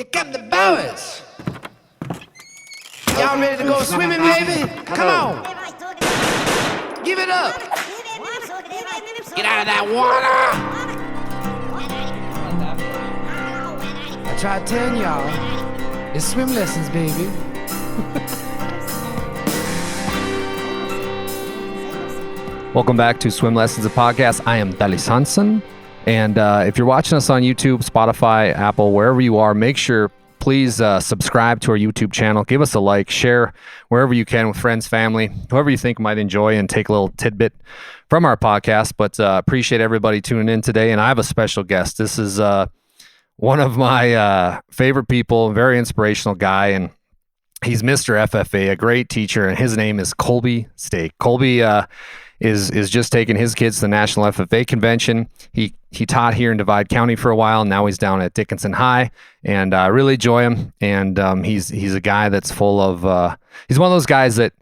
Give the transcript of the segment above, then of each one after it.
Here come the boys. Y'all ready to go swimming, baby? Come on. Give it up. Get out of that water. I tried telling y'all, it's swim lessons, baby. Welcome back to Swim Lessons, a podcast. I am Dalis Hansen. And if you're watching us on YouTube, Spotify, Apple, wherever you are, make sure, please subscribe to our YouTube channel. Give us a like, share wherever you can with friends, family, whoever you think might enjoy and take a little tidbit from our podcast. But appreciate everybody tuning in today. And I have a special guest. This is one of my favorite people, very inspirational guy. And he's Mr. FFA, a great teacher. And his name is Colbey Steeke. Colbey is just taking his kids to the National FFA Convention. He taught here in Divide County for a while. Now he's down at Dickinson High, and I really enjoy him. And he's a guy that's full of he's one of those guys that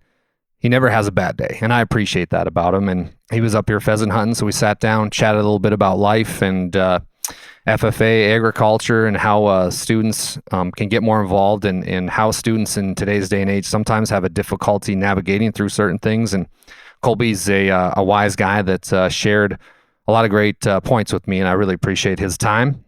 he never has a bad day, and I appreciate that about him. And he was up here pheasant hunting, so we sat down, chatted a little bit about life and FFA, agriculture, and how students can get more involved, and how students in today's day and age sometimes have a difficulty navigating through certain things. And Colbey's a wise guy that shared a lot of great points with me, and I really appreciate his time.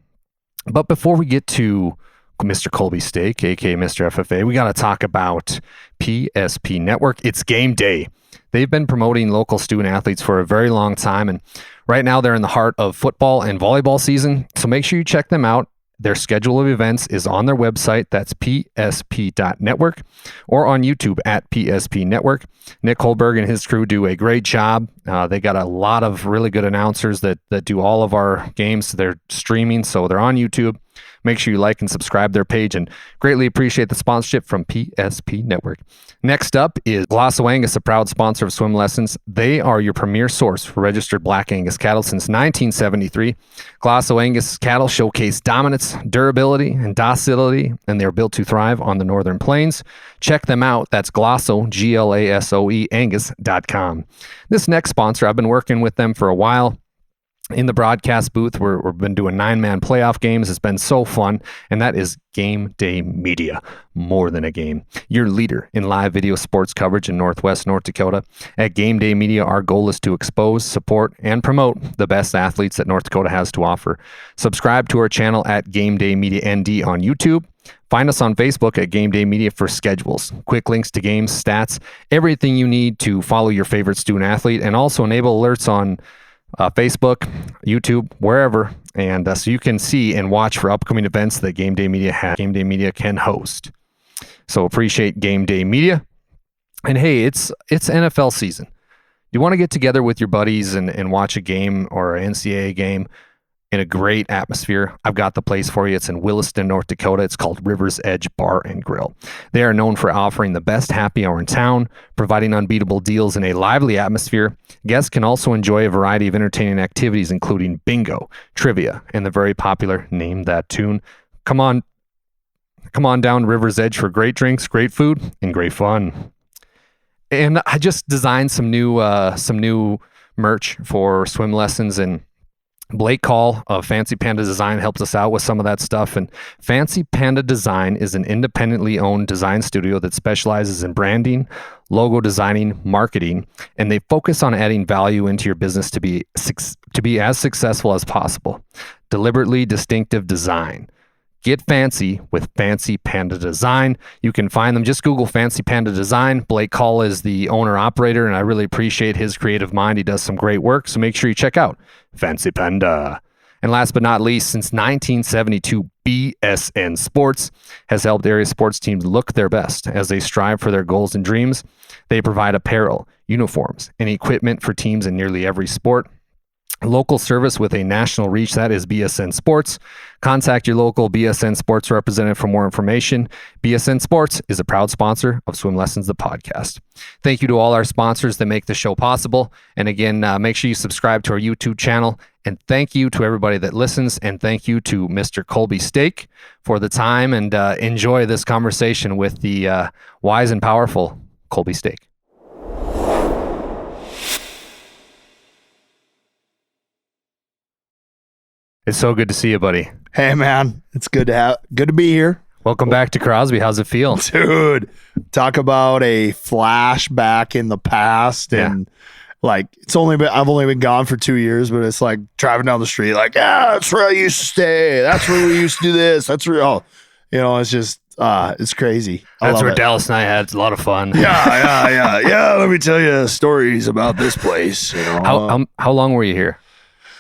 But before we get to Mr. Colbey Steeke, aka Mr. FFA, we got to talk about PSP Network. It's game day. They've been promoting local student athletes for a very long time, and right now they're in the heart of football and volleyball season, so make sure you check them out. Their schedule of events is on their website. That's psp.network, or on YouTube at PSP Network. Nick Holberg and his crew do a great job. They got a lot of really good announcers that do all of our games. They're streaming, so they're on YouTube. Make sure you like and subscribe their page, and greatly appreciate the sponsorship from PSP Network. Next up is Glang Angus, a proud sponsor of Swim Lessons. They are your premier source for registered Black Angus cattle since 1973. Glang Angus cattle showcase dominance, durability, and docility, and they're built to thrive on the northern plains. Check them out. That's Glasso, Glasoe, Angus.com. This next sponsor, I've been working with them for a while. In the broadcast booth, we've been doing 9-man playoff games. It's been so fun, and that is Game Day Media. More than a game. Your leader in live video sports coverage in Northwest North Dakota. At Game Day Media, our goal is to expose, support, and promote the best athletes that North Dakota has to offer. Subscribe to our channel at Game Day Media ND on YouTube. Find us on Facebook at Game Day Media for schedules, quick links to games, stats, everything you need to follow your favorite student athlete, and also enable alerts on Facebook, YouTube, wherever, and so you can see and watch for upcoming events that Game Day Media can host. So appreciate Game Day Media. And hey, it's NFL season. You want to get together with your buddies and watch a game or an NCAA game in a great atmosphere. I've got the place for you. It's in Williston, North Dakota. It's called River's Edge Bar and Grill. They are known for offering the best happy hour in town, providing unbeatable deals in a lively atmosphere. Guests can also enjoy a variety of entertaining activities, including bingo, trivia, and the very popular Name That Tune. Come on down River's Edge for great drinks, great food, and great fun. And I just designed some new merch for Swim Lessons, and Blake Call of Fancy Panda Design helps us out with some of that stuff. And Fancy Panda Design is an independently owned design studio that specializes in branding, logo designing, marketing, and they focus on adding value into your business to be as successful as possible. Deliberately distinctive design. Get fancy with Fancy Panda Design. You can find them. Just Google Fancy Panda Design. Blake Call is the owner-operator, and I really appreciate his creative mind. He does some great work, so make sure you check out Fancy Panda. And last but not least, since 1972, BSN Sports has helped area sports teams look their best as they strive for their goals and dreams. They provide apparel, uniforms, and equipment for teams in nearly every sport. Local service with a national reach, that is BSN Sports. Contact your local BSN Sports representative for more information. BSN Sports is a proud sponsor of Swim Lessons, the podcast. Thank you to all our sponsors that make the show possible. And again, make sure you subscribe to our YouTube channel. And thank you to everybody that listens. And thank you to Mr. Colbey Steeke for the time. And enjoy this conversation with the wise and powerful Colbey Steeke. It's so good to see you, buddy. Hey, man. It's good to be here. Welcome back to Crosby. How's it feel? Dude, talk about a flashback in the past. And like, I've only been gone for 2 years, but it's like driving down the street, like, that's where I used to stay. That's where we used to do this. That's where, it's just, it's crazy. That's where Dallas and I had a lot of fun. Yeah. Let me tell you stories about this place. How long were you here?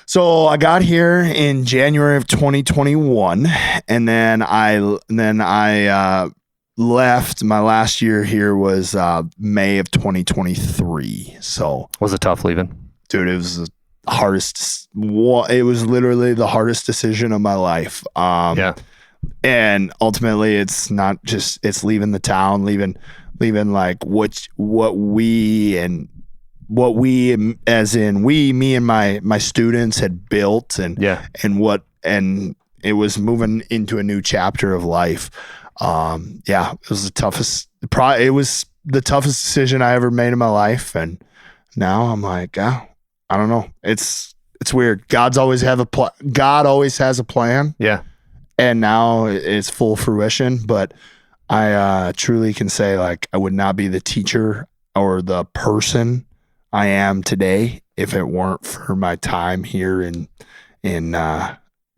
So I got here in January of 2021, and then I left. My last year here was May of 2023. So was it tough leaving? Dude, it was the hardest. It was literally the hardest decision of my life. And ultimately, it's not just leaving the town, leaving like what we as in me and my students had built and it was moving into a new chapter of life. It was the toughest decision I ever made in my life. And now I'm like, I don't know. It's weird. God always has a plan. Yeah. And now it's full fruition, but I truly can say, like, I would not be the teacher or the person I am today if it weren't for my time here in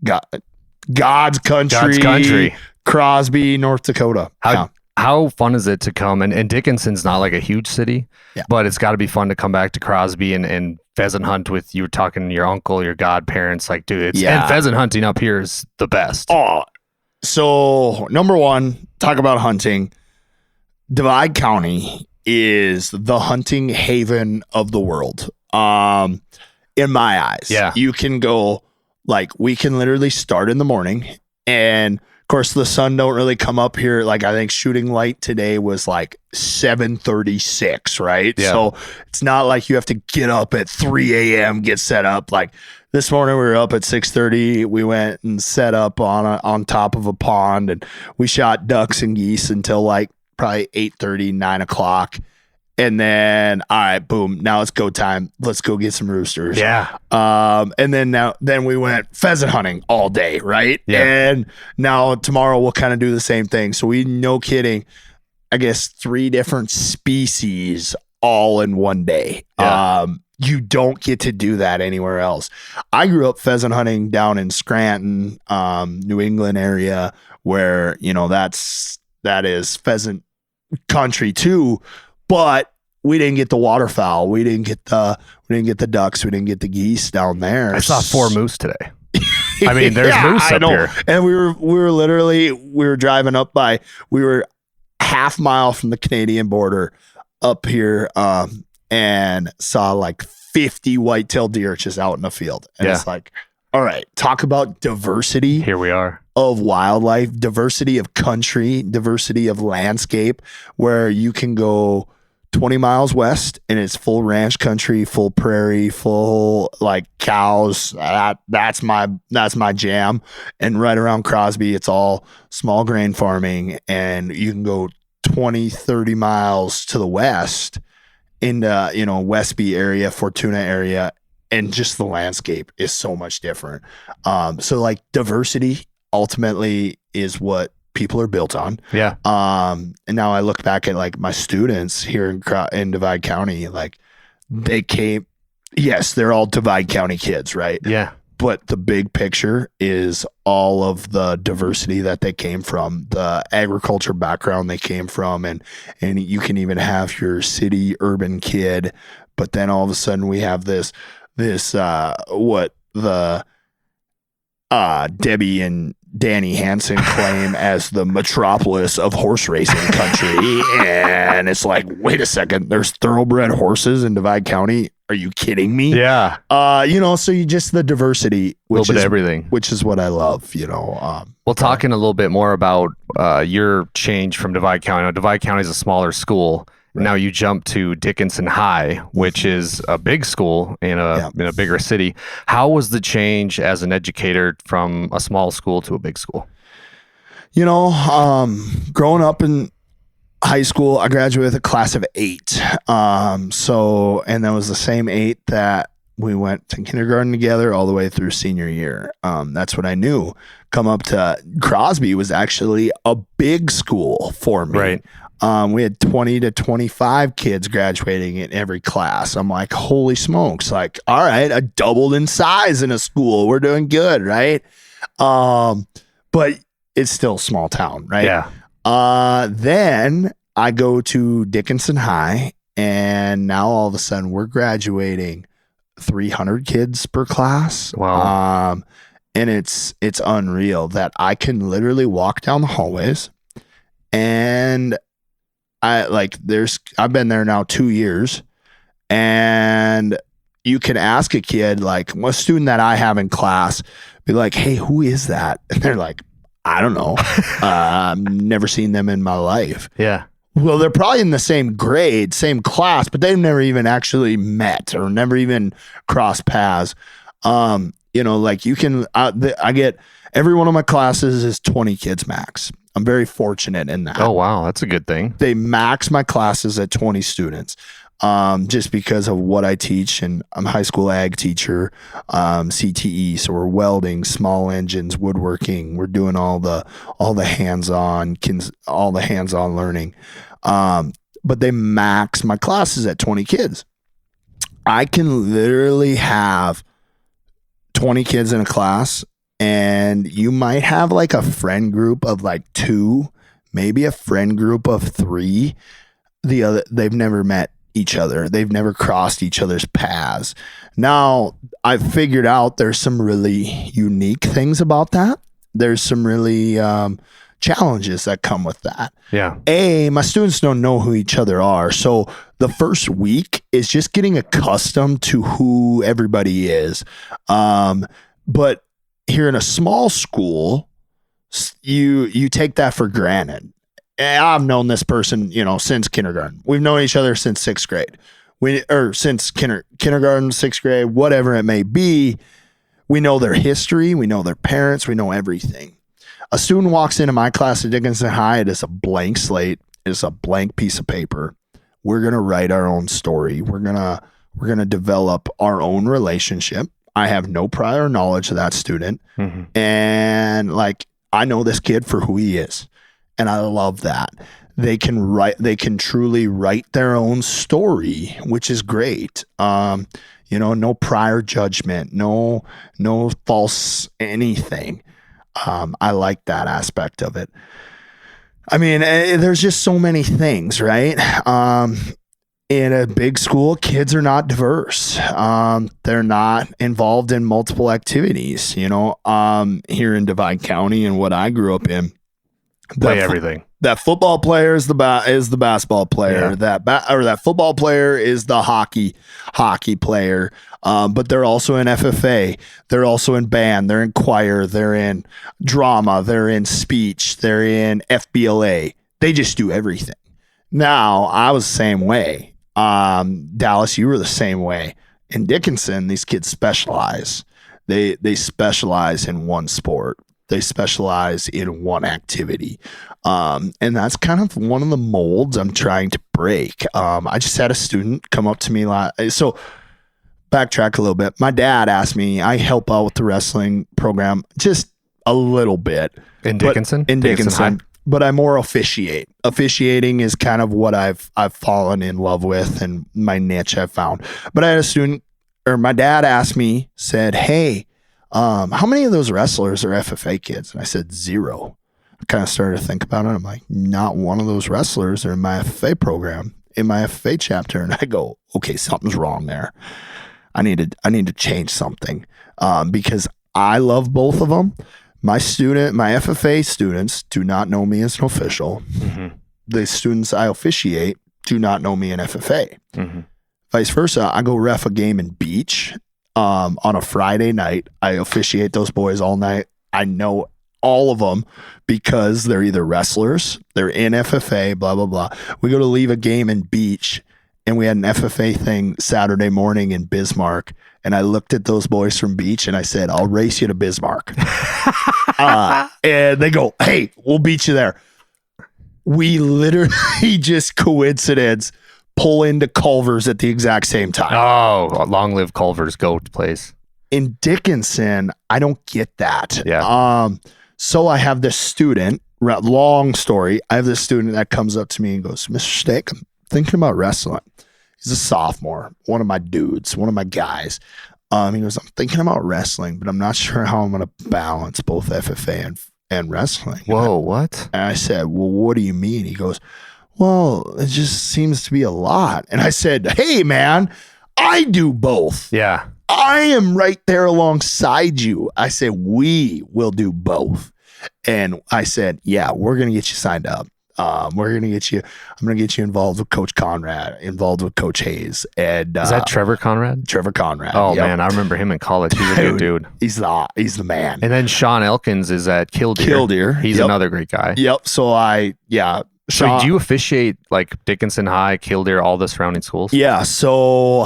God's country, Crosby, North Dakota. How fun is it to come? And Dickinson's not like a huge city, but it's got to be fun to come back to Crosby and pheasant hunt with you. Were talking to your uncle, your godparents, like, dude, and pheasant hunting up here is the best. Oh, so number one, talk about hunting. Divide County is the hunting haven of the world. In my eyes, you can go, like, we can literally start in the morning, and of course the sun don't really come up here. Like, I think shooting light today was like 7:36, right? So it's not like you have to get up at 3 a.m. get set up. Like this morning we were up at 6:30. We went and set up on top of a pond, and we shot ducks and geese until like probably 8:30, 9 o'clock. And then, all right, boom, now it's go time. Let's go get some roosters. Yeah. And then we went pheasant hunting all day, right? Yeah. And now tomorrow we'll kind of do the same thing. So no kidding, I guess 3 different species all in one day. Yeah. You don't get to do that anywhere else. I grew up pheasant hunting down in Scranton, New England area, where, that is pheasant country too. But we didn't get the waterfowl. We didn't get the ducks. We didn't get the geese down there. I saw 4 moose today. I mean, there's moose up here. And we were driving up we were half mile from the Canadian border up here, and saw like 50 whitetail deer just out in the field. And it's like, all right, talk about diversity. Here we are. Of wildlife, diversity of country, diversity of landscape, where you can go 20 miles west and it's full ranch country, full prairie, full like cows. That's my jam. And right around Crosby, it's all small grain farming. And you can go 20, 30 miles to the west into, Westby area, Fortuna area. And just the landscape is so much different. So like diversity ultimately is what people are built on. Yeah. And now I look back at like my students here in Divide County, like they came, yes, they're all Divide County kids, right? Yeah. But the big picture is all of the diversity that they came from, the agriculture background they came from, and you can even have your city urban kid, but then all of a sudden we have this Debbie and Danny Hansen claim as the metropolis of horse racing country. And it's like, wait a second, there's thoroughbred horses in Divide County. Are you kidding me? Yeah. So you just the diversity, a little bit of everything, which is what I love, Well, talking a little bit more about your change from Divide County. Now, Divide County is a smaller school. Right. Now you jump to Dickinson High, which is a big school in a bigger city. How was the change as an educator from a small school to a big school? Growing up in high school, I graduated with a class of 8. And that was the same 8 that We went to kindergarten together all the way through senior year. That's what I knew. Come up to Crosby was actually a big school for me. Right. We had 20 to 25 kids graduating in every class. I'm like, holy smokes. Like, all right, I doubled in size in a school. We're doing good, right? But it's still a small town, right? Yeah. Then I go to Dickinson High, and now all of a sudden we're graduating 300 kids per class. Wow. And it's unreal that I can literally walk down the hallways, and I've been there now 2 years, and you can ask a kid, like a student that I have in class, be like, hey, who is that? And they're like, I don't know. I've never seen them in my life. Yeah. Well, they're probably in the same grade, same class, but they've never even actually met or never even crossed paths. Like you can, I get every one of my classes is 20 kids max. I'm very fortunate in that. Oh, wow. That's a good thing. They max my classes at 20 students. Just because of what I teach, and I'm a high school ag teacher, CTE. So we're welding, small engines, woodworking. We're doing all the hands-on learning. But they max my classes at 20 kids. I can literally have 20 kids in a class, and you might have like a friend group of like 2, maybe a friend group of 3. They've never met each other. They've never crossed each other's paths. Now, I've figured out there's some really unique things about that. There's some really challenges that come with that. Yeah. My students don't know who each other are. So the first week is just getting accustomed to who everybody is. But here in a small school, you take that for granted. I've known this person, since kindergarten. We've known each other since 6th grade. Since kindergarten, 6th grade, whatever it may be. We know their history. We know their parents. We know everything. A student walks into my class at Dickinson High. It is a blank slate. It is a blank piece of paper. We're going to write our own story. We're going to develop our own relationship. I have no prior knowledge of that student. Mm-hmm. And I know this kid for who he is. And I love that. They can truly write their own story, which is great. No prior judgment, no false anything. I like that aspect of it. I mean, there's just so many things, right? In a big school, kids are not diverse. They're not involved in multiple activities. Here in Divide County and what I grew up in, everything. That football player is the basketball player. Yeah. That football player is the hockey player. But they're also in FFA. They're also in band. They're in choir. They're in drama. They're in speech. They're in FBLA. They just do everything. Now, I was the same way. Dallas, you were the same way. In Dickinson, these kids specialize. They specialize in one sport. They specialize in one activity. And that's kind of one of the molds I'm trying to break. I just had a student come up to me. So backtrack a little bit. My dad asked me, I help out with the wrestling program just a little bit. In Dickinson? In Dickinson. But I more officiate. Officiating is kind of what I've fallen in love with and my niche I've found. But I had a student, or my dad asked me, said, hey, how many of those wrestlers are FFA kids? And I said 0. I kind of started to think about it. I'm like, not one of those wrestlers are in my FFA program, in my FFA chapter. And I go, okay, something's wrong there. I need to change something because I love both of them. My FFA students do not know me as an official. Mm-hmm. The students I officiate do not know me in FFA. Mm-hmm. Vice versa, I go ref a game in Beach on a Friday night. I officiate those boys all night. I know all of them because they're either wrestlers, they're in FFA, blah, blah, blah. We go to leave a game in Beach, and we had an FFA thing Saturday morning in Bismarck. And I looked at those boys from Beach and I said, I'll race you to Bismarck. And they go, hey, we'll beat you there. We literally just coincidence pull into Culver's at the exact same time. Oh, long live Culver's goat place. In Dickinson, I don't get that. Yeah. So I have this student, long story. I have this student that comes up to me and goes, Mr. Steeke, I'm thinking about wrestling. He's a sophomore, one of my dudes, one of my guys. He goes, I'm thinking about wrestling, but I'm not sure how I'm going to balance both FFA and wrestling. Whoa, what? And I said, well, what do you mean? He goes, well, it just seems to be a lot. And I said, hey, man, I do both. Yeah. I am right there alongside you. I said, we will do both. And I said, yeah, we're going to get you signed up. I'm going to get you involved with Coach Conrad, involved with Coach Hayes. And is that Trevor Conrad? Trevor Conrad. Oh, yep. Man, I remember him in college. He's a good dude. He's the man. And then Sean Elkins is at Killdeer. He's another great guy. Yep. So So do you officiate like Dickinson High, Killdeer, all the surrounding schools? Yeah. So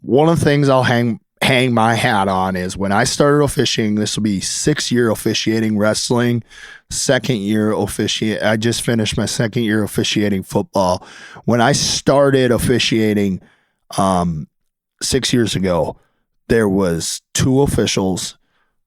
one of the things I'll hang my hat on is when I started officiating, this will be 6 year officiating wrestling, second year officiate. I just finished my second year officiating football. When I started officiating 6 years ago, there was 2 officials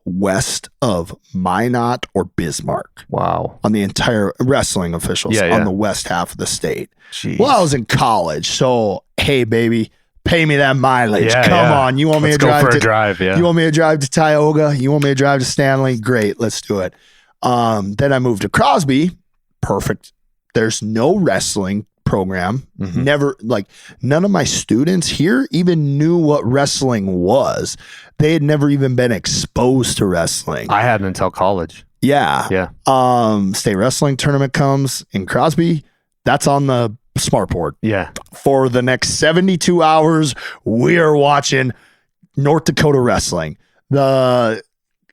west of Minot or Bismarck. Wow. On the entire wrestling officials on the west half of the state. Jeez. Well, I was in college, so hey, baby, pay me that mileage. Come on. You want me to drive? You want me to drive to Tioga? You want me to drive to Stanley? Great, let's do it. Then I moved to Crosby. Perfect. There's no wrestling program. Mm-hmm. Never, like, none of my students here even knew what wrestling was. They had never even been exposed to wrestling. I hadn't until college. Yeah. Yeah. State wrestling tournament comes in Crosby. That's on the smart board. Yeah. For the next 72 hours, we are watching North Dakota wrestling. The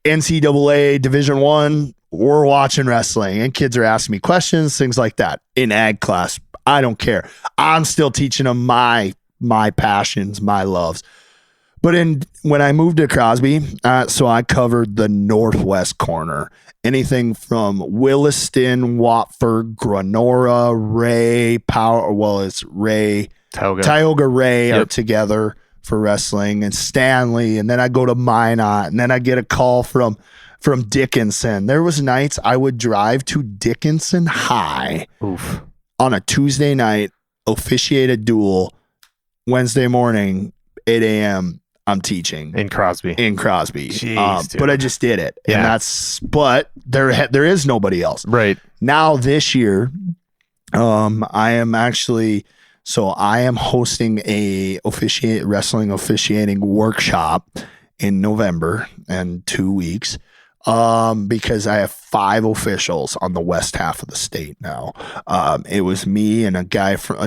NCAA Division I, we're watching wrestling. And kids are asking me questions, things like that. In ag class, I don't care. I'm still teaching them my passions, my loves. But when I moved to Crosby, so I covered the northwest corner. Anything from Williston, Watford, Granora, Ray, Tioga Ray are together for wrestling, and Stanley, and then I go to Minot, and then I get a call from Dickinson. There was nights I would drive to Dickinson High on a Tuesday night, officiate a duel, Wednesday morning, 8 a.m., I'm teaching in Crosby. Jeez, but I just did it. Yeah. And but there is nobody else. Right. Now this year, I am hosting a wrestling officiating workshop in November and 2 weeks. Because I have 5 officials on the west half of the state now. It was me and a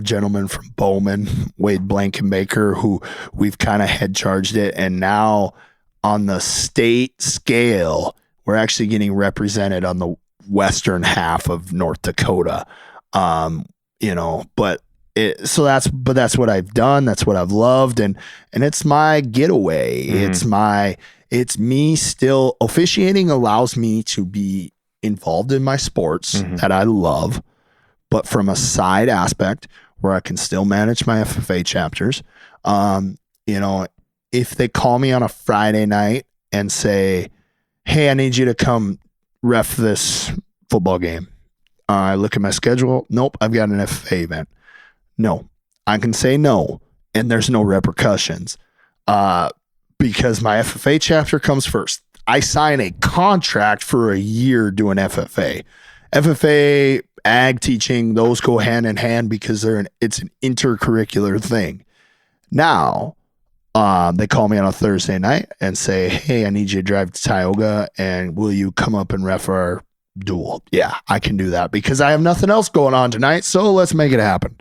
gentleman from Bowman, Wade Blankenbaker, who we've kind of head charged it. And now on the state scale, we're actually getting represented on the western half of North Dakota. But that's what I've done. That's what I've loved. And it's my getaway. Mm-hmm. It's me still officiating allows me to be involved in my sports that I love, but from a side aspect where I can still manage my FFA chapters. If they call me on a Friday night and say, hey, I need you to come ref this football game. I look at my schedule. Nope, I've got an FFA event. No, I can say no, and there's no repercussions. Because my FFA chapter comes first. I sign a contract for a year doing FFA. FFA, ag teaching, those go hand in hand because it's an intercurricular thing. Now, they call me on a Thursday night and say, hey, I need you to drive to Tioga, and will you come up and ref our duel? Yeah, I can do that because I have nothing else going on tonight, so let's make it happen.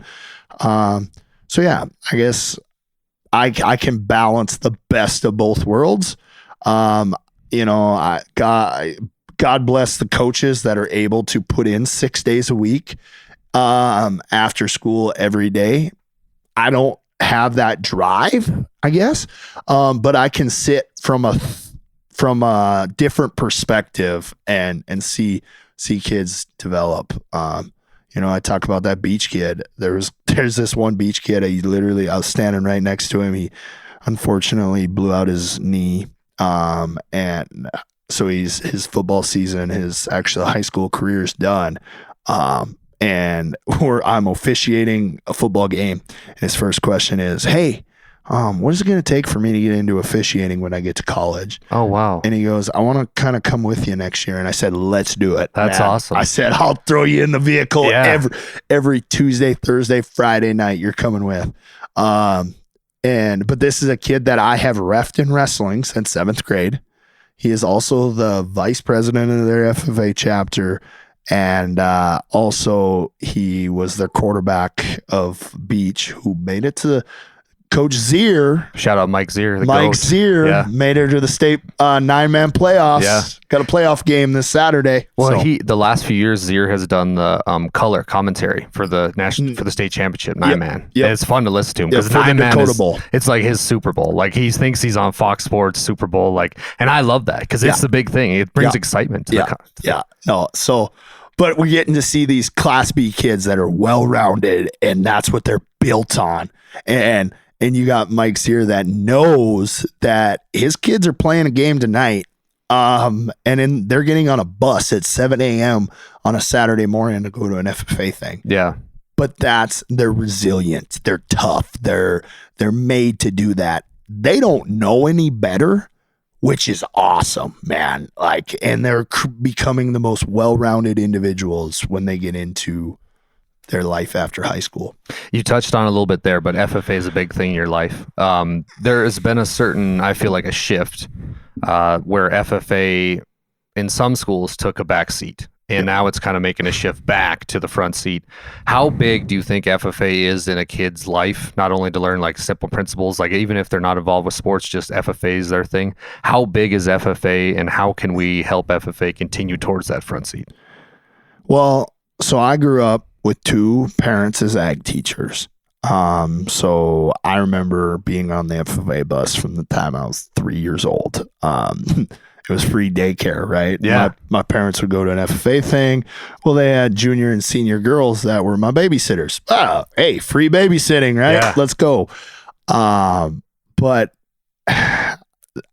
So yeah, I guess I can balance the best of both worlds. God bless the coaches that are able to put in 6 days a week after school every day. I don't have that drive, I guess, but I can sit from a different perspective and see kids develop. I talk about that beach kid. There's this one beach kid. I was standing right next to him. He unfortunately blew out his knee. And so his football season, his actual high school career is done. And I'm officiating a football game. And his first question is, "Hey, what is it going to take for me to get into officiating when I get to college?" Oh, wow. And he goes, "I want to kind of come with you next year." And I said, "Let's do it." That's man. awesome. I said, "I'll throw you in the vehicle every Tuesday, Thursday, Friday night. You're coming with." But this is a kid that I have reffed in wrestling since 7th grade. He is also the vice president of their FFA chapter. And also he was their quarterback of beach who made it to Coach Zier. Shout out Mike Zier. Mike Zier made it to the state 9-man playoffs. Yeah. Got a playoff game this Saturday. Well, the last few years, Zier has done the color commentary for the state championship 9-man. Yep. It's fun to listen to him because for the 9-man Dakota Bowl. It's like his Super Bowl. Like he thinks he's on Fox Sports Super Bowl. And I love that because it's the big thing. It brings excitement to the but we're getting to see these Class B kids that are well-rounded, and that's what they're built on. And you got Mike here that knows that his kids are playing a game tonight, and then they're getting on a bus at 7 a.m. on a Saturday morning to go to an FFA thing. Yeah. But they're resilient. They're tough. They're made to do that. They don't know any better, which is awesome, man. And they're becoming the most well-rounded individuals when they get into their life after high school. You touched on a little bit there, but FFA is a big thing in your life. There has been I feel like a shift where FFA in some schools took a back seat, and now it's kind of making a shift back to the front seat. How big do you think FFA is in a kid's life? Not only to learn simple principles, even if they're not involved with sports, just FFA is their thing. How big is FFA, and how can we help FFA continue towards that front seat? Well, so I grew up with 2 parents as ag teachers. So I remember being on the FFA bus from the time I was 3 years old. It was free daycare, right? Yeah. My parents would go to an FFA thing. Well, they had junior and senior girls that were my babysitters. Oh, hey, free babysitting, right? Yeah. Let's go. But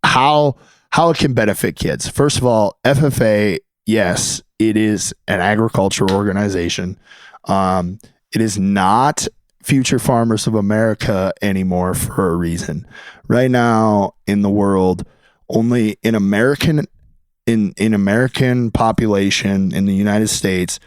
how it can benefit kids. First of all, FFA, yes, it is an agriculture organization. It is not Future Farmers of America anymore for a reason. Right now in the world, only in American population in the United States,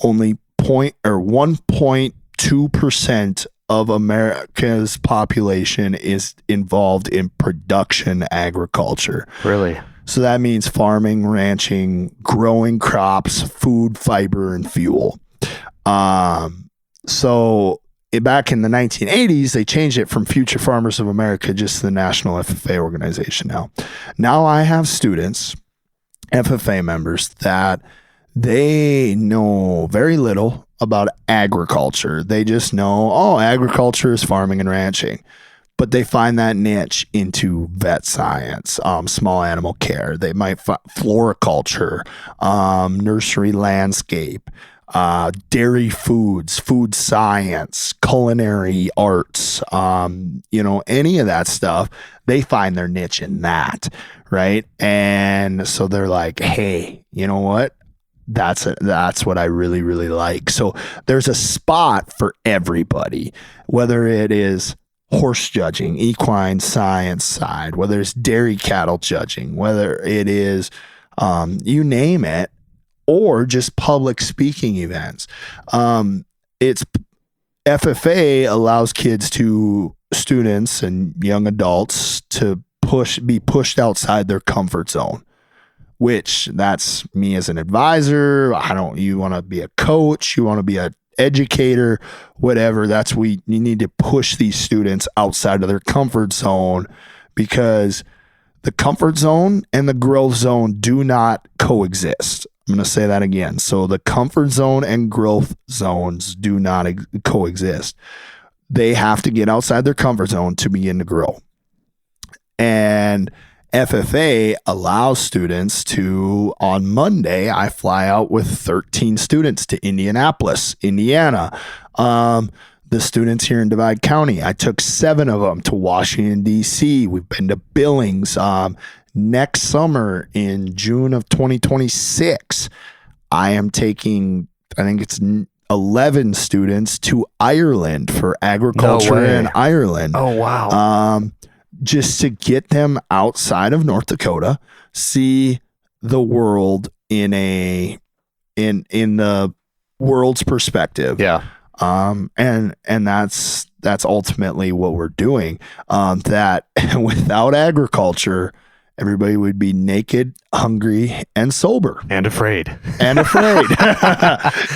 only 1.2% of America's population is involved in production agriculture. Really? So that means farming, ranching, growing crops, food, fiber, and fuel. So back in the 1980s, they changed it from Future Farmers of America just to the National FFA organization Now I have students, FFA members, that they know very little about agriculture. They just know, agriculture is farming and ranching. But they find that niche into vet science, small animal care. They might floriculture, nursery landscape, dairy foods, food science, culinary arts, any of that stuff. They find their niche in that, right? And so they're like, hey, you know what? That's what I really, really like. So there's a spot for everybody, whether it is horse judging, equine science side, whether it's dairy cattle judging, whether it is, you name it, or just public speaking events. It's FFA allows students and young adults to be pushed outside their comfort zone, which that's me as an advisor. You want to be a coach, you want to be an educator, whatever. You need to push these students outside of their comfort zone, because the comfort zone and the growth zone do not coexist. I'm going to say that again. So the comfort zone and growth zones do not coexist. They have to get outside their comfort zone to begin to grow. And FFA allows students to, on Monday, I fly out with 13 students to Indianapolis, Indiana. The students here in Divide County, I took 7 of them to Washington, D.C. We've been to Billings. Next summer in June of 2026, I am taking, I think it's 11 students to Ireland for agriculture in Ireland. Oh, wow. Just to get them outside of North Dakota, see the world in the world's perspective. Yeah. And that's ultimately what we're doing. That without agriculture, everybody would be naked, hungry, and sober. And afraid.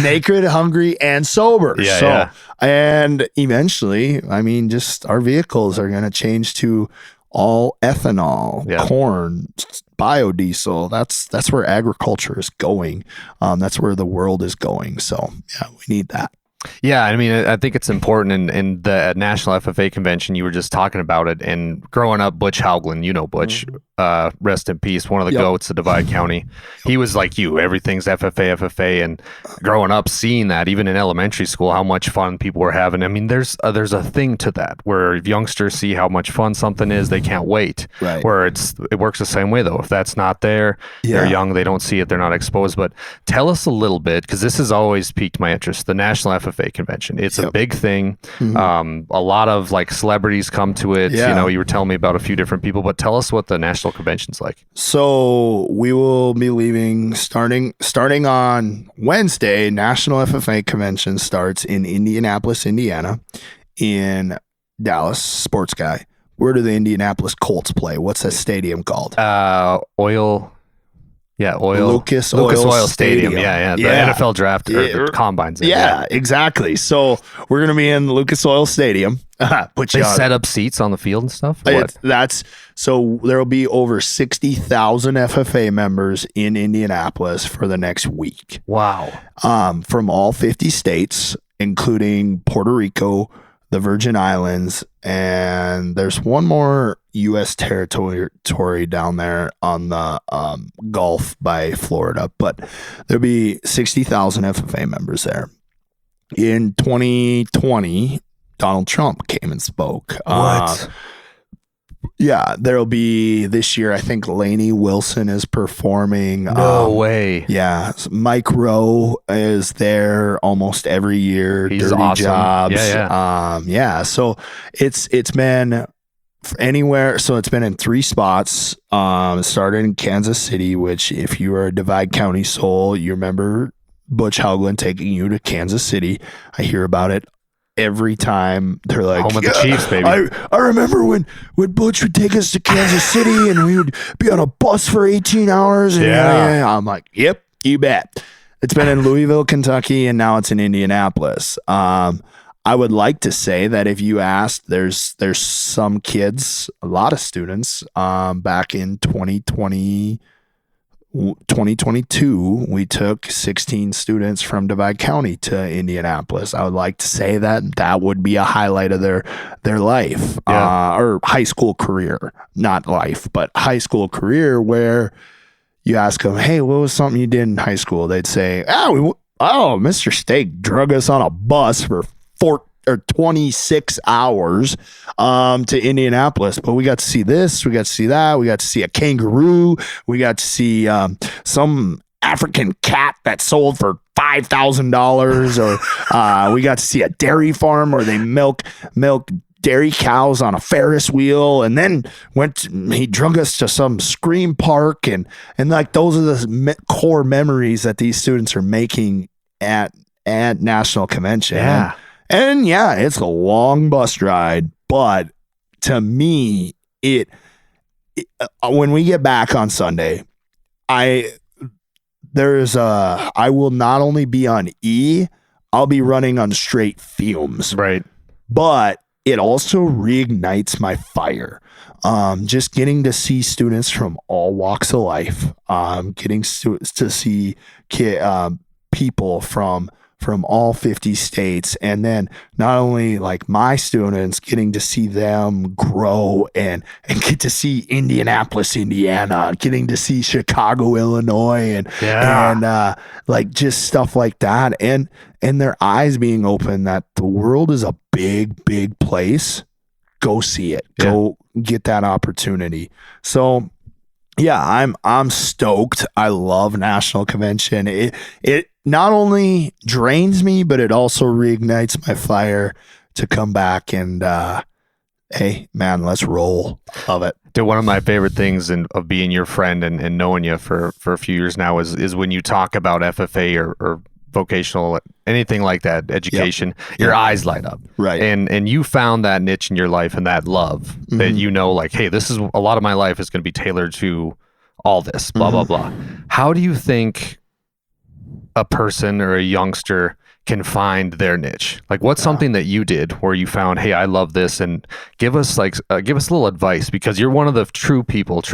Naked, hungry, and sober. Yeah. And eventually, I mean, just our vehicles are going to change to all ethanol, corn, biodiesel. That's where agriculture is going. That's where the world is going. So, yeah, we need that. Yeah, I mean, I think it's important. In the National FFA Convention, you were just talking about it. And growing up, Butch Hauglin, you know Butch, rest in peace, one of the goats of Divide County. He was like you. Everything's FFA. And growing up, seeing that, even in elementary school, how much fun people were having. I mean, there's a thing to that where youngsters see how much fun something is, they can't wait. Right. Where it works the same way, though. If that's not there, they're young, they don't see it, they're not exposed. But tell us a little bit, because this has always piqued my interest, the National FFA Convention. It's a big thing. A lot of like celebrities come to it. You know, you were telling me about a few different people, but tell us what the national convention's like. So we will be leaving starting on Wednesday. National FFA Convention starts in Indianapolis, Indiana, in Dallas. Sports guy. Where do the Indianapolis Colts play? What's that stadium called? Lucas Oil Stadium. Yeah. The NFL draft or the combines. Yeah, exactly. So we're going to be in Lucas Oil Stadium. They set up seats on the field and stuff? So there'll be over 60,000 FFA members in Indianapolis for the next week. Wow. From all 50 states, including Puerto Rico, the Virgin Islands, and there's one more U.S. territory down there on the Gulf by Florida, but there'll be 60,000 FFA members there. In 2020, Donald Trump came and spoke. What? There'll be this year, I think Lainey Wilson is performing. No way. Yeah. Mike Rowe is there almost every year. He's Dirty awesome. Jobs. So it's been anywhere. So it's been in 3 spots. It started in Kansas City, which if you are a Divide County soul, you remember Butch Hauglin taking you to Kansas City. I hear about it every time. They're like, home of the Chiefs, baby. I remember when Butch would take us to Kansas City and we would be on a bus for 18 hours. And I'm like, yep, you bet. It's been in Louisville, Kentucky, and now it's in Indianapolis. I would like to say that if you asked, there's some kids, a lot of students, back in 2022, we took 16 students from Divide County to Indianapolis. I would like to say that would be a highlight of their life, or high school career, not life, but high school career, where you ask them, hey, what was something you did in high school? They'd say, Mr. Steak drug us on a bus for 26 hours to Indianapolis, but we got to see this, we got to see that, we got to see a kangaroo, we got to see some African cat that sold for $5,000, or we got to see a dairy farm where they milk dairy cows on a Ferris wheel, and then he drug us to some Scream Park, and like those are the core memories that these students are making at National Convention. And it's a long bus ride, but to me, when we get back on Sunday, I will not only be on E, I'll be running on straight fumes. Right. But it also reignites my fire. Just getting to see students from all walks of life, getting to see people from from all 50 states. And then not only like my students getting to see them grow and get to see Indianapolis, Indiana, getting to see Chicago, Illinois, and like just stuff like that. And their eyes being open that the world is a big, big place. Go see it. Go get that opportunity. So yeah, I'm stoked. I love National Convention. It not only drains me, but it also reignites my fire to come back and hey man, let's roll. Love it. Dude, one of my favorite things of being your friend and knowing you for a few years now is when you talk about FFA or vocational, anything like that, education, your eyes light up. Right. And you found that niche in your life and that love that like, hey, this is a lot of my life is going to be tailored to all this, blah, blah, blah. How do you think a person or a youngster can find their niche? Like, what's something that you did where you found, hey, I love this, and give us a little advice, because you're one of the true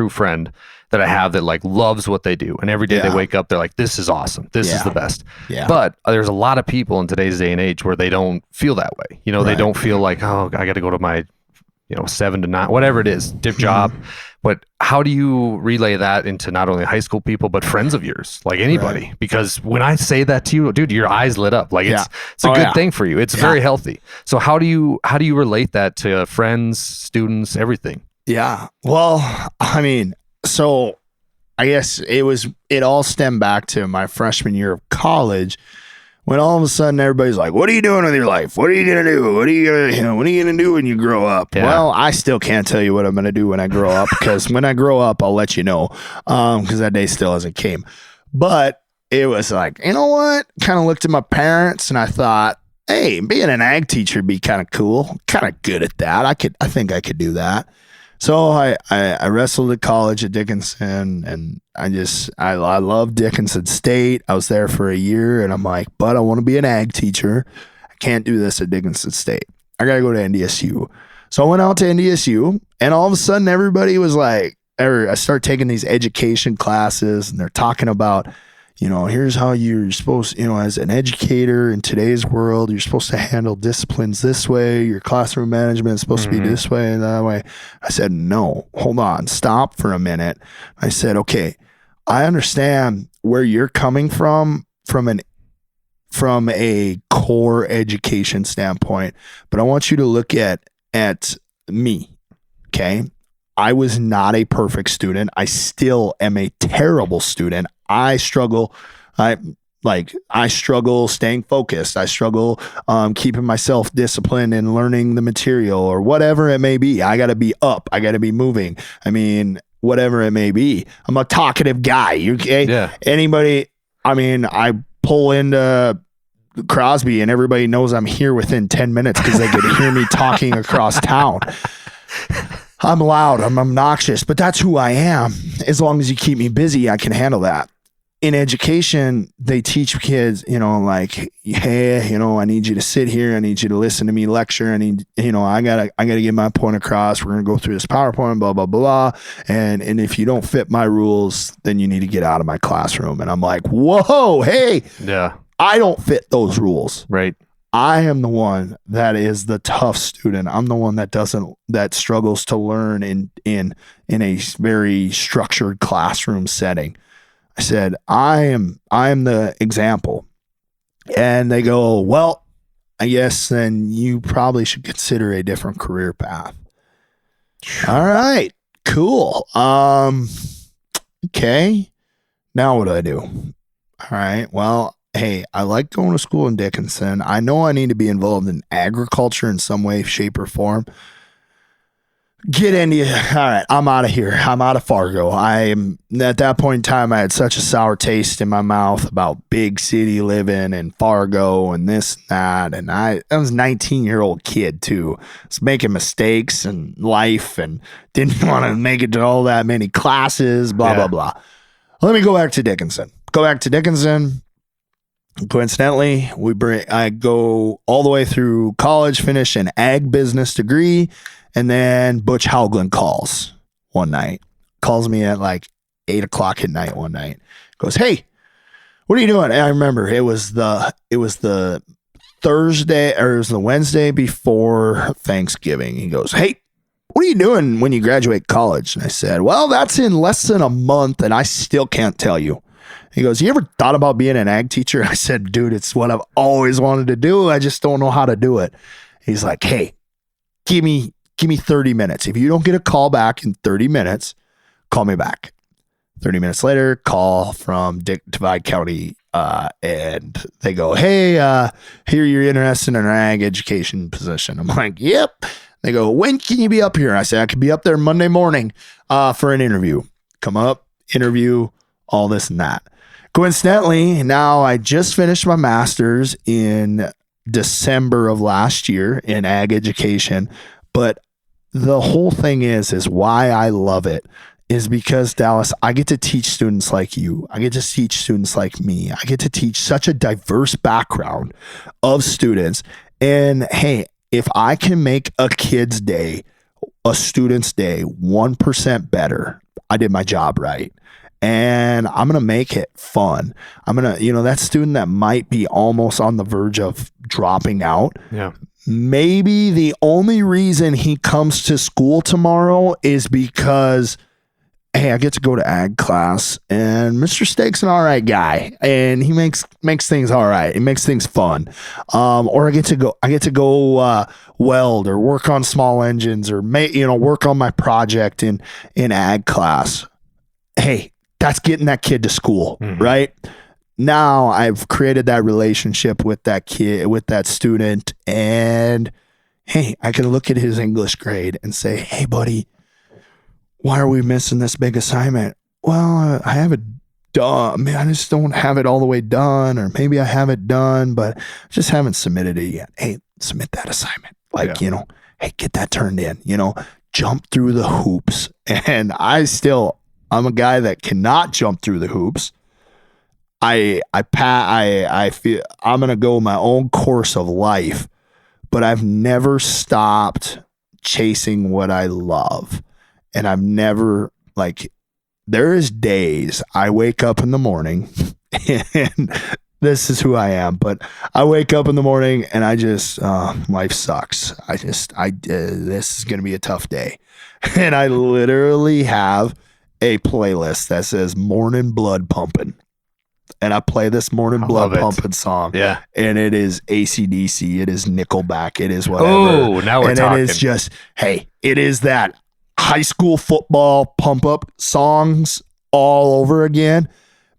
friend that I have that like loves what they do, and every day they wake up, they're like, this is awesome, this is the best. But there's a lot of people in today's day and age where they don't feel that way. They don't feel like, oh, I got to go to my 7 to 9, whatever it is, job. But how do you relay that into not only high school people, but friends of yours, like anybody? Right. Because when I say that to you, dude, your eyes lit up. Like it's a good thing for you. It's very healthy. So how do you relate that to friends, students, everything? Yeah. Well, I mean, so I guess it all stemmed back to my freshman year of college, when all of a sudden everybody's like, what are you doing with your life? What are you going to do? What are you going to do when you grow up? Yeah. Well, I still can't tell you what I'm going to do when I grow up, because when I grow up, I'll let you know, because that day still hasn't came. But it was like, you know what? Kind of looked at my parents and I thought, hey, being an ag teacher would be kind of cool. Kind of good at that. I think I could do that. So I wrestled at college at Dickinson, and I love Dickinson State. I was there for a year, and I'm like, but I want to be an ag teacher. I can't do this at Dickinson State. I got to go to NDSU. So I went out to NDSU, and all of a sudden everybody was like, I started taking these education classes, and they're talking about, here's how you're supposed, as an educator in today's world, you're supposed to handle disciplines this way. Your classroom management is supposed to be this way and that way. I said, no, hold on, stop for a minute. I said, okay, I understand where you're coming from a core education standpoint, but I want you to look at me. Okay. I was not a perfect student. I still am a terrible student. I struggle staying focused. I struggle keeping myself disciplined and learning the material or whatever it may be. I got to be up. I got to be moving. I mean, whatever it may be. I'm a talkative guy. Okay? Yeah. Anybody, I pull into Crosby and everybody knows I'm here within 10 minutes because they could hear me talking across town. I'm loud, I'm obnoxious, but that's who I am. As long as you keep me busy, I can handle that. In education, they teach kids, like, hey, I need you to sit here. I need you to listen to me lecture. I need, I gotta get my point across. We're going to go through this PowerPoint, blah, blah, blah. And if you don't fit my rules, then you need to get out of my classroom. And I'm like, whoa, hey, I don't fit those rules. Right. I am the one that is the tough student. I'm the one that struggles to learn in a very structured classroom setting. I said, I am the example. And they go, well, I guess then you probably should consider a different career path. All right, cool. Okay. Now what do I do? All right. Well, hey, I like going to school in Dickinson. I know I need to be involved in agriculture in some way, shape, or form. Get India. All right, I'm out of here. I'm out of Fargo. At that point in time, I had such a sour taste in my mouth about big city living and Fargo and this and that. And I was a 19-year-old kid too. I was making mistakes in life and didn't want to make it to all that many classes, blah, blah, blah. Let me go back to Dickinson. Coincidentally, I go all the way through college, finish an ag business degree, and then Butch Hauglin calls me at like 8:00 at night one night. Goes, hey, what are you doing? And I remember it was the Thursday, or it was the Wednesday before Thanksgiving. He goes, hey, what are you doing when you graduate college? And I said, well, that's in less than a month and I still can't tell you. He goes, you ever thought about being an ag teacher? I said, dude, it's what I've always wanted to do. I just don't know how to do it. He's like, hey, give me 30 minutes. If you don't get a call back in 30 minutes, call me back. 30 minutes later, call from Divide County, and they go, hey, here you're interested in an ag education position. I'm like, yep. They go, when can you be up here? I said, I could be up there Monday morning for an interview. Come up, interview, all this and that. Coincidentally, now I just finished my master's in December of last year in ag education, but the whole thing is why I love it is because, Dallas, I get to teach students like you. I get to teach students like me. I get to teach such a diverse background of students. And hey, if I can make a kid's day, a student's day, 1% better, I did my job right. And I'm going to make it fun. I'm going to, that student that might be almost on the verge of dropping out. Yeah. Maybe the only reason he comes to school tomorrow is because, hey, I get to go to ag class and Mr. Steake's an all right guy and he makes things all right. He makes things fun. Or I get to go weld or work on small engines or work on my project in ag class. Hey, that's getting that kid to school, right? Now I've created that relationship with that kid, with that student, and hey, I can look at his English grade and say, hey, buddy, why are we missing this big assignment? Well, I have it done. Man, I just don't have it all the way done, or maybe I have it done, but I just haven't submitted it yet. Hey, submit that assignment. Hey, get that turned in, jump through the hoops. And I'm a guy that cannot jump through the hoops. I feel I'm going to go my own course of life, but I've never stopped chasing what I love. And I've never, there is days I wake up in the morning and this is who I am, but I wake up in the morning and I just, life sucks. This is going to be a tough day. And I literally have a playlist that says Morning Blood Pumping. And I play this Morning Blood Pumping song. Yeah. And it is AC/DC. It is Nickelback. It is whatever. Oh, now we're talking. And it is just, hey, it is that high school football pump up songs all over again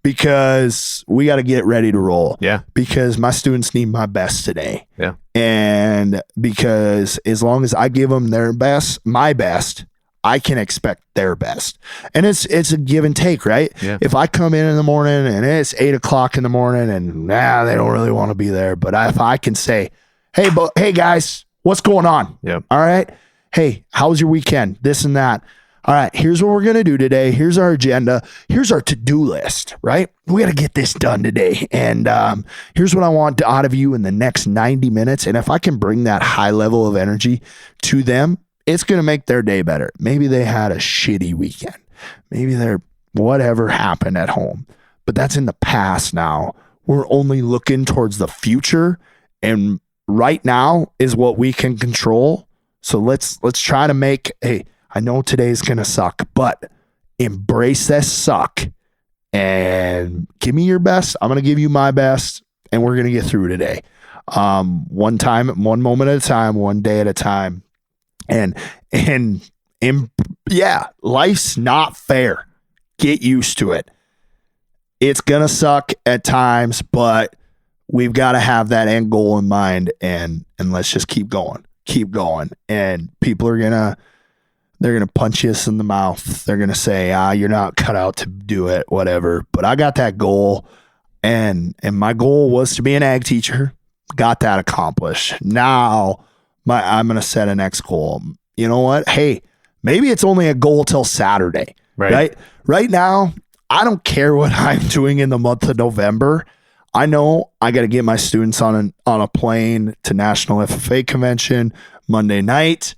because we got to get ready to roll. Yeah. Because my students need my best today. Yeah. And because as long as I give them their best, my best, I can expect their best. And it's a give and take, right? Yeah. If I come in the morning and it's 8:00 in the morning and they don't really want to be there. But if I can say, hey guys, what's going on? Yep. All right. Hey, how was your weekend? This and that. All right, here's what we're going to do today. Here's our agenda. Here's our to-do list, right? We got to get this done today. And here's what I want out of you in the next 90 minutes. And if I can bring that high level of energy to them, it's going to make their day better. Maybe they had a shitty weekend. Maybe whatever happened at home. But that's in the past now. We're only looking towards the future. And right now is what we can control. So let's try to make, hey, I know today's going to suck, but embrace that suck and give me your best. I'm going to give you my best and we're going to get through today. One moment at a time, one day at a time. And life's not fair. Get used to it. It's going to suck at times, but we've got to have that end goal in mind and let's just keep going. And people are they're going to punch us in the mouth. They're going to say, you're not cut out to do it, whatever. But I got that goal and my goal was to be an ag teacher. Got that accomplished. Now I'm going to set a next goal. You know what? Hey, maybe it's only a goal till Saturday, right? Right now, I don't care what I'm doing in the month of November. I know I got to get my students on a plane to National FFA Convention Monday night.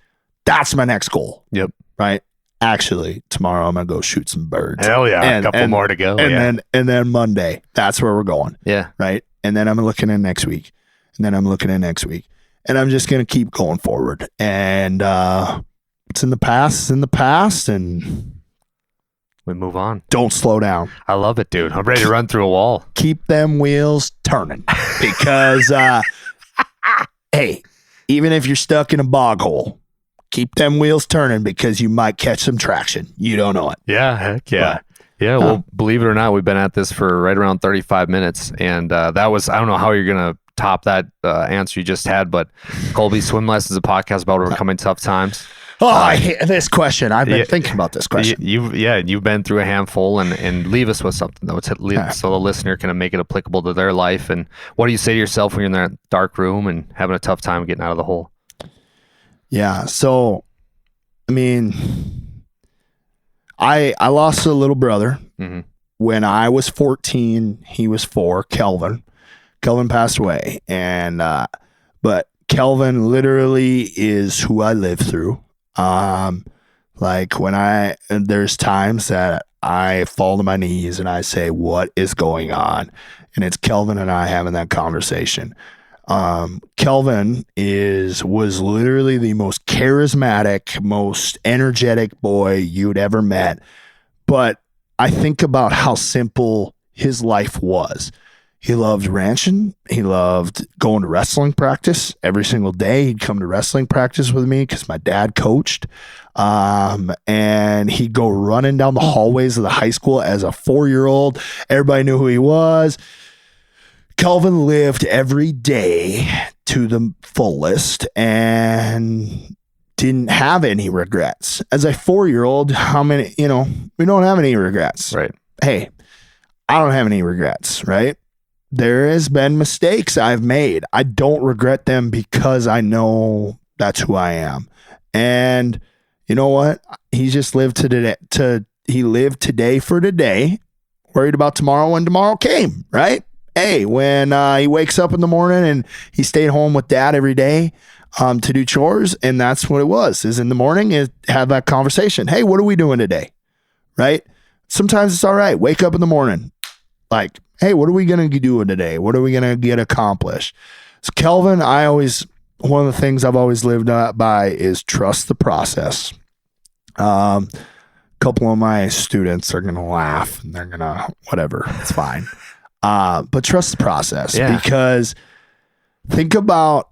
That's my next goal. Yep. Right. actually, tomorrow I'm gonna go shoot some birds. Hell yeah, a couple more to go. And then Monday, that's where we're going. Yeah. Right. And then I'm looking at next week. And then I'm looking at next week. And I'm just gonna keep going forward. And it's in the past, and we move on. Don't slow down. I love it, dude. I'm ready to run through a wall. Keep them wheels turning. Because hey, even if you're stuck in a bog hole, keep them wheels turning because you might catch some traction. You don't know it. Yeah, heck yeah. Yeah, well, believe it or not, we've been at this for right around 35 minutes. And that was, I don't know how you're going to top that answer you just had, but Colbey Swim Lessons, a podcast about overcoming tough times. Oh, I hate this question. I've been thinking about this question. You've been through a handful, and leave us with something, though, so the listener can make it applicable to their life. And what do you say to yourself when you're in that dark room and having a tough time getting out of the hole? Yeah. So, I mean, I lost a little brother when I was 14. He was 4. Kelvin passed away, and but Kelvin literally is who I live through. Like there's times that I fall to my knees and I say, "What is going on?" And it's Kelvin and I having that conversation. Kelvin was literally the most charismatic, most energetic boy you'd ever met. But I think about how simple his life was. He loved ranching. He loved going to wrestling practice every single day. He'd come to wrestling practice with me because my dad coached. And he'd go running down the hallways of the high school as a 4-year-old. Everybody knew who he was. Kelvin lived every day to the fullest and didn't have any regrets. As a 4-year-old, we don't have any regrets. Right. Hey, I don't have any regrets, right? There has been mistakes I've made. I don't regret them because I know that's who I am. And you know what? He just lived he lived today for today, worried about tomorrow when tomorrow came, right? Hey, when he wakes up in the morning and he stayed home with dad every day to do chores, and that's what it was, is in the morning, have that conversation. Hey, what are we doing today? Right? Sometimes it's all right. Wake up in the morning. Like, hey, what are we going to be doing today? What are we going to get accomplished? So Kelvin, one of the things I've always lived by is trust the process. A couple of my students are going to laugh and they're going to, whatever, it's fine. But trust the process because think about,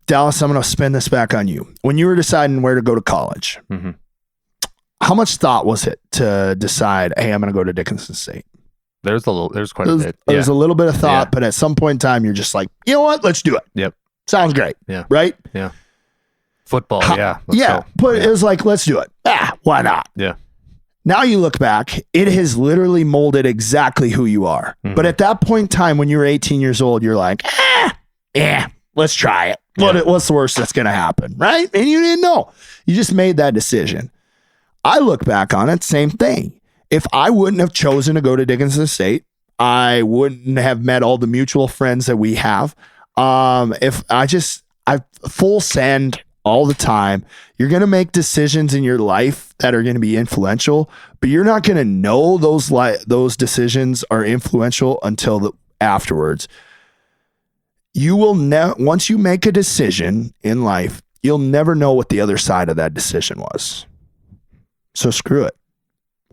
Dallas, I'm going to spin this back on you. When you were deciding where to go to college, how much thought was it to decide, hey, I'm going to go to Dickinson State? There's quite a bit. There's a little bit of thought, but at some point in time, you're just like, you know what? Let's do it. Yep. Sounds great. Yeah. Right? Yeah. Football. Let's go. But it was like, let's do it. Why not? Yeah. Now you look back, it has literally molded exactly who you are. But at that point in time, when you were 18 years old, you're like, let's try it. What's the worst that's going to happen? Right? And you didn't know. You just made that decision. I look back on it, same thing. If I wouldn't have chosen to go to Dickinson State, I wouldn't have met all the mutual friends that we have. If I full send all the time, you're going to make decisions in your life that are going to be influential, but you're not going to know those decisions are influential until afterwards. You will once you make a decision in life, you'll never know what the other side of that decision was. So screw it.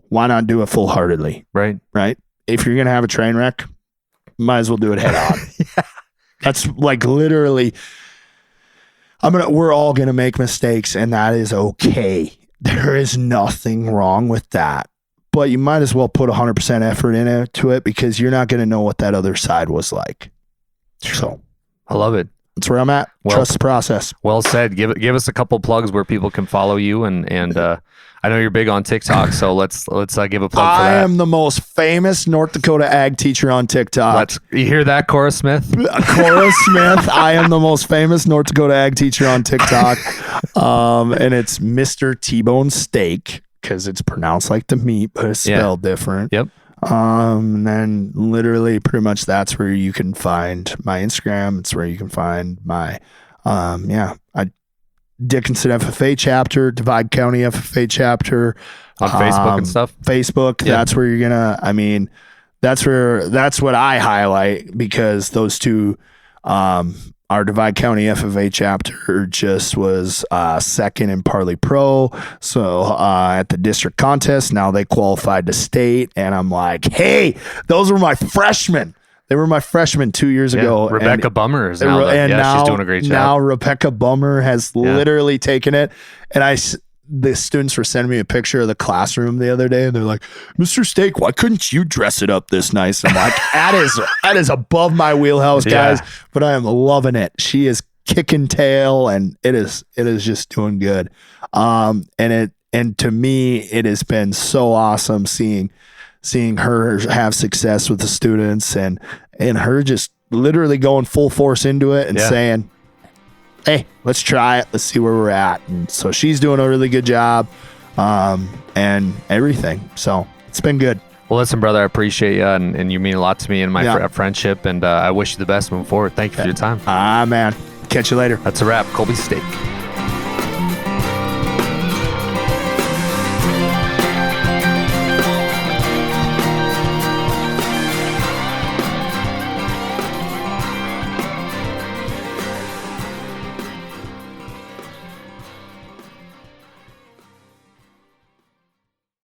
Why not do it full-heartedly? Right. If you're going to have a train wreck, might as well do it head on. That's like literally, we're all going to make mistakes, and that is okay. There is nothing wrong with that. But you might as well put 100% effort into it because you're not going to know what that other side was like. So I love it. That's where I'm at. Trust the process. Well said. Give us a couple plugs where people can follow you, and I know you're big on TikTok, so let's give a plug for that. I am the most famous North Dakota ag teacher on TikTok. You hear that, Cora Smith? Cora Smith. I am the most famous North Dakota ag teacher on TikTok, and it's Mr. T-Bone Steak because it's pronounced like the meat, but it's spelled different. Yep. And then literally pretty much that's where you can find my Instagram. It's where you can find my, I Dickinson FFA chapter, Divide County FFA chapter. On Facebook and stuff? Facebook, Yeah. that's where you're gonna, that's what I highlight, because those two, our Divide County FFA chapter just was second in Parley Pro. So at the district contest, now they qualified to state. And I'm like, hey, those were my freshmen. They were my freshmen 2 years ago. Rebecca Bummer is now, she's doing a great job. Now Rebecca Bummer has literally taken it. And the students were sending me a picture of the classroom the other day, and they're like, Mr. Steeke, why couldn't you dress it up this nice? I'm like, that is above my wheelhouse, guys, but I am loving it. She is kicking tail, and it is just doing good. And to me, it has been so awesome seeing her have success with the students, and her just literally going full force into it and saying, hey, let's try it. Let's see where we're at. And so she's doing a really good job, and everything. So it's been good. Well, listen, brother, I appreciate you, and you mean a lot to me and my friendship, and I wish you the best moving forward. Thank you for your time. Man. Catch you later. That's a wrap. Colbey Steeke.